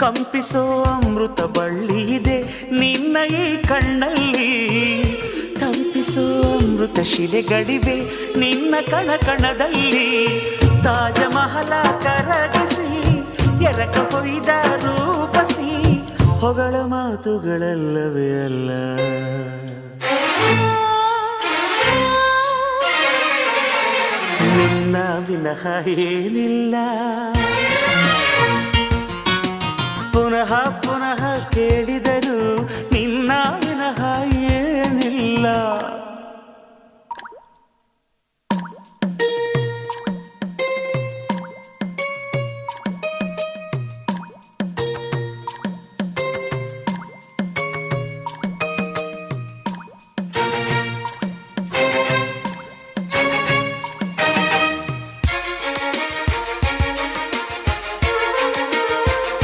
ಕಂಪಿಸೋ ಅಮೃತ ಬಳ್ಳಿ ಇದೆ ನಿನ್ನ ಈ ಕಣ್ಣಲ್ಲಿ, ತಂಪಿಸೋ ಅಮೃತ ಶಿಲೆಗಳಿವೆ ನಿನ್ನ ಕಣ ಕಣದಲ್ಲಿ. ತಾಜ ಮಹಲ ಕರಗಿಸಿ ಎರಕ ಹೊಯ್ದ ರೂಪಸಿ ಹೊಗಳ ಮಾತುಗಳಲ್ಲವೇ ಅಲ್ಲ. ನಿನ್ನ ವಿನಃ ಏನಿಲ್ಲ, ಪುನಃ ಪುನಃ ಕೇಳಿದ